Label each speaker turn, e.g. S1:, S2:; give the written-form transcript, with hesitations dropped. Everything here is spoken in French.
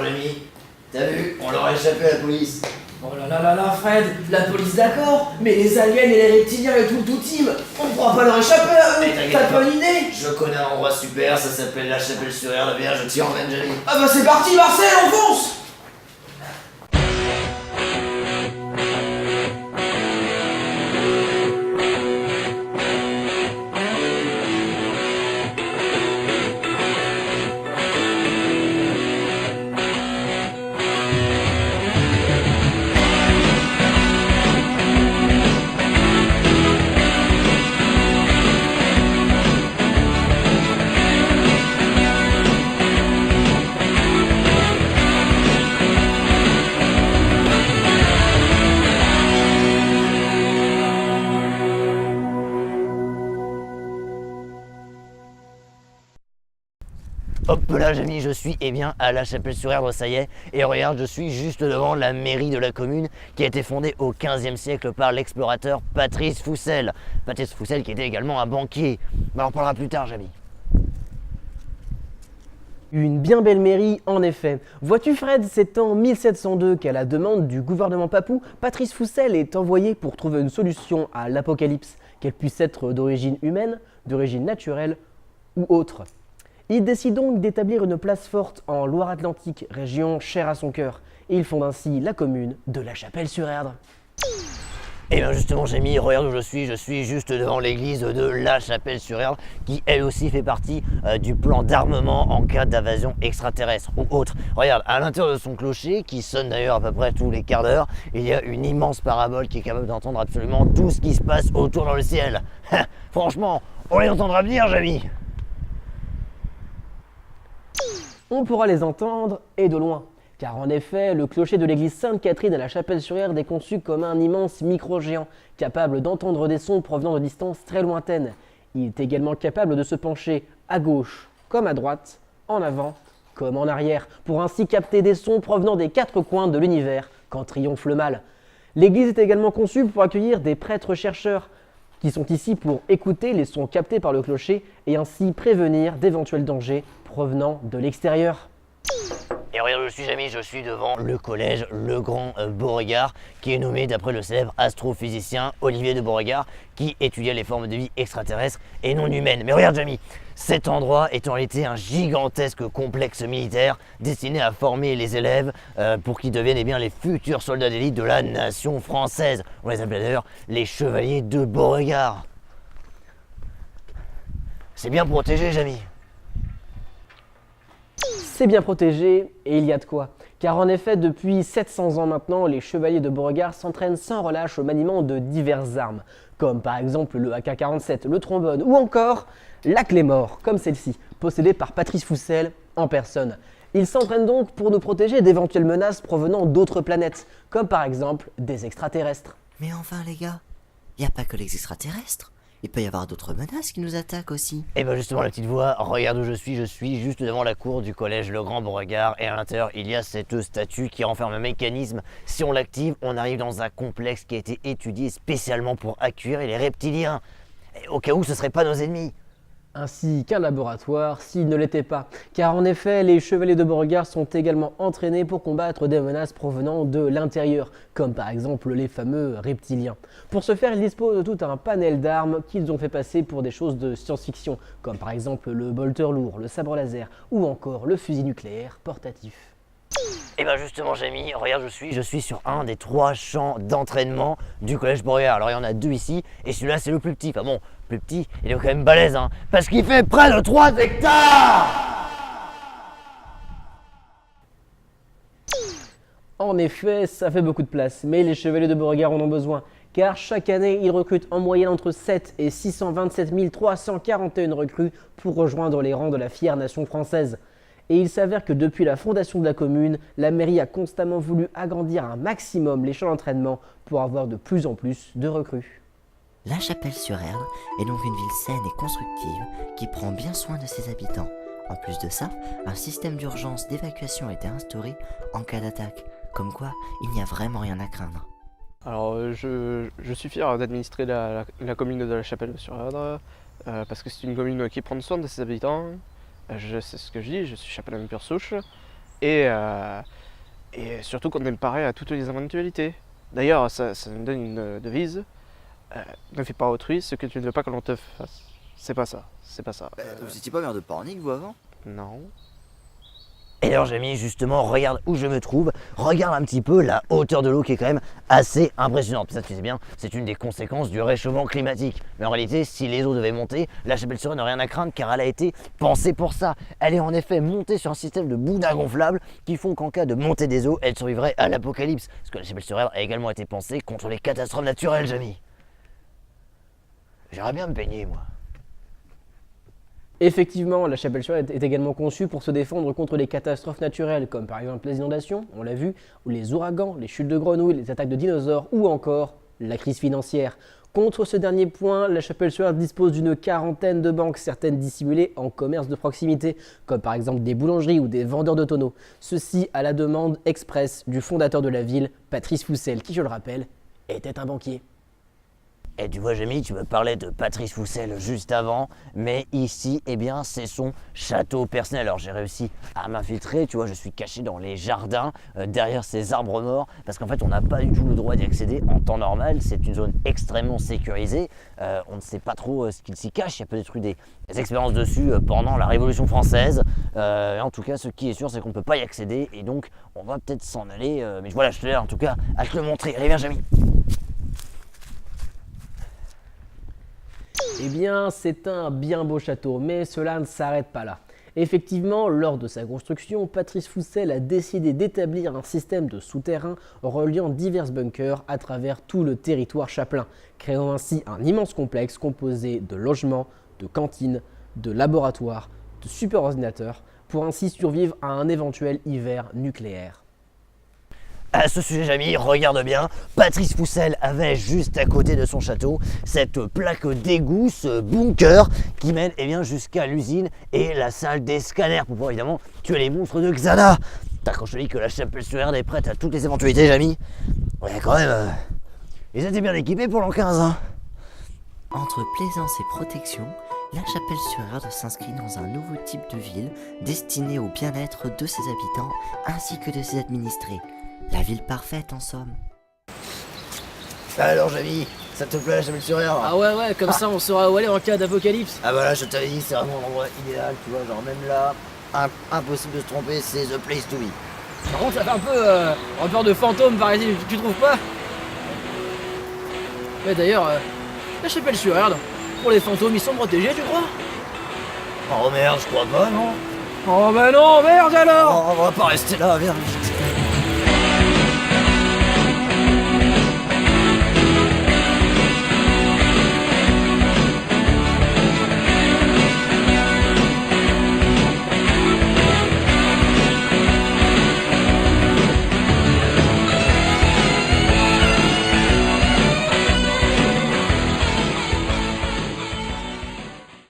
S1: Rémi. T'as vu, on leur a échappé à la police.
S2: Oh là, Fred, la police d'accord, mais les aliens et les reptiliens et tout le tout team, on pourra pas leur échapper à eux, t'as pas une idée?
S1: Je connais un endroit super, ça s'appelle la Chapelle-sur-Ère, la Vierge tire en Jérémy.
S2: Ah bah c'est parti Marcel, on fonce!
S1: Hop là, j'ai mis, je suis à la Chapelle-sur-Erdre, ça y est. Et regarde, je suis juste devant la mairie de la commune qui a été fondée au XVe siècle par l'explorateur Patrice Foussel. Patrice Foussel qui était également un banquier. Mais on en parlera plus tard, Jamy.
S3: Une bien belle mairie, en effet. Vois-tu Fred, c'est en 1702 qu'à la demande du gouvernement papou, Patrice Foussel est envoyé pour trouver une solution à l'apocalypse, qu'elle puisse être d'origine humaine, d'origine naturelle ou autre. Il décide donc d'établir une place forte en Loire-Atlantique, région chère à son cœur, et il fonde ainsi la commune de La Chapelle-sur-Erdre.
S1: Et bien justement, Jamy, regarde où je suis juste devant l'église de la Chapelle-sur-Erdre, qui elle aussi fait partie du plan d'armement en cas d'invasion extraterrestre ou autre. Regarde, à l'intérieur de son clocher, qui sonne d'ailleurs à peu près tous les quarts d'heure, il y a une immense parabole qui est capable d'entendre absolument tout ce qui se passe autour dans le ciel. Franchement, on les entendra venir, Jamy.
S3: On pourra les entendre, et de loin. Car en effet, le clocher de l'église Sainte-Catherine à la Chapelle-sur-Erdre est conçu comme un immense micro-géant, capable d'entendre des sons provenant de distances très lointaines. Il est également capable de se pencher à gauche comme à droite, en avant comme en arrière, pour ainsi capter des sons provenant des quatre coins de l'univers quand triomphe le mal. L'église est également conçue pour accueillir des prêtres chercheurs, qui sont ici pour écouter les sons captés par le clocher et ainsi prévenir d'éventuels dangers provenant de l'extérieur.
S1: Et regarde où je suis, Jamy, je suis devant le collège Le Grand Beauregard, qui est nommé d'après le célèbre astrophysicien Olivier de Beauregard, qui étudiait les formes de vie extraterrestres et non humaines. Mais regarde, Jamy, cet endroit est en réalité un gigantesque complexe militaire destiné à former les élèves pour qu'ils deviennent les futurs soldats d'élite de la nation française. On les appelait d'ailleurs les chevaliers de Beauregard. C'est bien protégé, Jamy.
S3: C'est bien protégé et il y a de quoi. Car en effet, depuis 700 ans maintenant, les chevaliers de Beauregard s'entraînent sans relâche au maniement de diverses armes, comme par exemple le AK-47, le trombone ou encore la Claymore, comme celle-ci, possédée par Patrice Foussel en personne. Ils s'entraînent donc pour nous protéger d'éventuelles menaces provenant d'autres planètes, comme par exemple des extraterrestres.
S4: Mais enfin les gars, y a pas que les extraterrestres. Il peut y avoir d'autres menaces qui nous attaquent aussi.
S1: Et bien justement la petite voix, regarde où je suis juste devant la cour du collège Le Grand Beauregard et à l'intérieur il y a cette statue qui renferme un mécanisme. Si on l'active, on arrive dans un complexe qui a été étudié spécialement pour accueillir les reptiliens. Et au cas où ce ne seraient pas nos ennemis.
S3: Ainsi qu'un laboratoire s'il ne l'était pas. Car en effet, les chevaliers de Beauregard sont également entraînés pour combattre des menaces provenant de l'intérieur, comme par exemple les fameux reptiliens. Pour ce faire, ils disposent de tout un panel d'armes qu'ils ont fait passer pour des choses de science-fiction, comme par exemple le bolter lourd, le sabre laser ou encore le fusil nucléaire portatif.
S1: Et bien justement Jamy, regarde je suis sur un des 3 champs d'entraînement du collège Beauregard. Alors il y en a 2 ici et celui-là c'est le plus petit. Enfin bon, plus petit, il est quand même balèze hein, parce qu'il fait près de 3 hectares.
S3: En effet, ça fait beaucoup de place, mais les chevaliers de Beauregard en ont besoin, car chaque année, ils recrutent en moyenne entre 7 et 627 341 recrues pour rejoindre les rangs de la fière nation française. Et il s'avère que depuis la fondation de la commune, la mairie a constamment voulu agrandir un maximum les champs d'entraînement pour avoir de plus en plus de recrues.
S4: La Chapelle-sur-Erdre est donc une ville saine et constructive qui prend bien soin de ses habitants. En plus de ça, un système d'urgence d'évacuation a été instauré en cas d'attaque. Comme quoi, il n'y a vraiment rien à craindre.
S5: Alors je suis fier d'administrer la commune de la Chapelle-sur-Erdre parce que c'est une commune qui prend soin de ses habitants. C'est ce que je dis, je suis chapelain de pure souche. et surtout qu'on est paré à toutes les éventualités. D'ailleurs, ça nous donne une devise, ne fais pas à autrui ce que tu ne veux pas que l'on te fasse. C'est pas ça.
S4: Vous étiez pas maire de Pornic, vous, avant?
S5: Non.
S1: Et alors Jamie, justement, regarde où je me trouve, regarde un petit peu la hauteur de l'eau qui est quand même assez impressionnante. Ça, tu sais bien, c'est une des conséquences du réchauffement climatique. Mais en réalité, si les eaux devaient monter, la Chapelle-sur-Erdre n'a rien à craindre car elle a été pensée pour ça. Elle est en effet montée sur un système de boudins gonflables qui font qu'en cas de montée des eaux, elle survivrait à l'apocalypse. Parce que la Chapelle-sur-Erdre a également été pensée contre les catastrophes naturelles, Jamie. J'aimerais bien me baigner, moi.
S3: Effectivement, la Chapelle-sur-Erdre est également conçue pour se défendre contre les catastrophes naturelles, comme par exemple les inondations, on l'a vu, ou les ouragans, les chutes de grenouilles, les attaques de dinosaures, ou encore la crise financière. Contre ce dernier point, la Chapelle-sur-Erdre dispose d'une quarantaine de banques, certaines dissimulées en commerce de proximité, comme par exemple des boulangeries ou des vendeurs de tonneaux. Ceci à la demande express du fondateur de la ville, Patrice Foussel, qui, je le rappelle, était un banquier.
S1: Et tu vois Jamie, tu me parlais de Patrice Foussel juste avant, mais ici, eh bien, c'est son château personnel. Alors j'ai réussi à m'infiltrer, tu vois, je suis caché dans les jardins, derrière ces arbres morts, parce qu'en fait, on n'a pas du tout le droit d'y accéder en temps normal. C'est une zone extrêmement sécurisée. On ne sait pas trop ce qu'il s'y cache. Il y a peut-être eu des expériences dessus pendant la Révolution française. En tout cas, ce qui est sûr, c'est qu'on ne peut pas y accéder, et donc on va peut-être s'en aller. Mais voilà, je te laisse en tout cas à te le montrer. Allez, viens Jamie.
S3: Eh bien, c'est un bien beau château, mais cela ne s'arrête pas là. Effectivement, lors de sa construction, Patrice Foussel a décidé d'établir un système de souterrains reliant divers bunkers à travers tout le territoire chapelain, créant ainsi un immense complexe composé de logements, de cantines, de laboratoires, de superordinateurs, pour ainsi survivre à un éventuel hiver nucléaire.
S1: À ce sujet, Jamie, regarde bien, Patrice Foussel avait juste à côté de son château cette plaque d'égout, ce bunker qui mène bien jusqu'à l'usine et la salle des scanners pour pouvoir évidemment tuer les monstres de Xana. Quand je te dis que la Chapelle-sur-Erdre est prête à toutes les éventualités, Jamie, ouais, quand même, ils étaient bien équipés pour l'an 15. Hein.
S4: Entre plaisance et protection, la Chapelle-sur-Erdre s'inscrit dans un nouveau type de ville destiné au bien-être de ses habitants ainsi que de ses administrés. La ville parfaite en somme.
S1: Alors Jamie, ça te plaît la Chapelle-sur-Erdre?
S3: Ah ouais, comme ça on saura où aller en cas d'apocalypse.
S1: Ah bah là, je t'avais dit, c'est vraiment l'endroit idéal, tu vois, genre même là, impossible de se tromper, c'est the place to be.
S3: Par contre, ça fait un peu peur de fantômes par ici, tu trouves pas? Ouais, d'ailleurs, la Chapelle-sur-Erdre, pour les fantômes, ils sont protégés, tu crois?
S1: Oh merde, je crois pas, non?
S3: Oh bah non, merde alors!
S1: Oh, on va pas rester là, viens.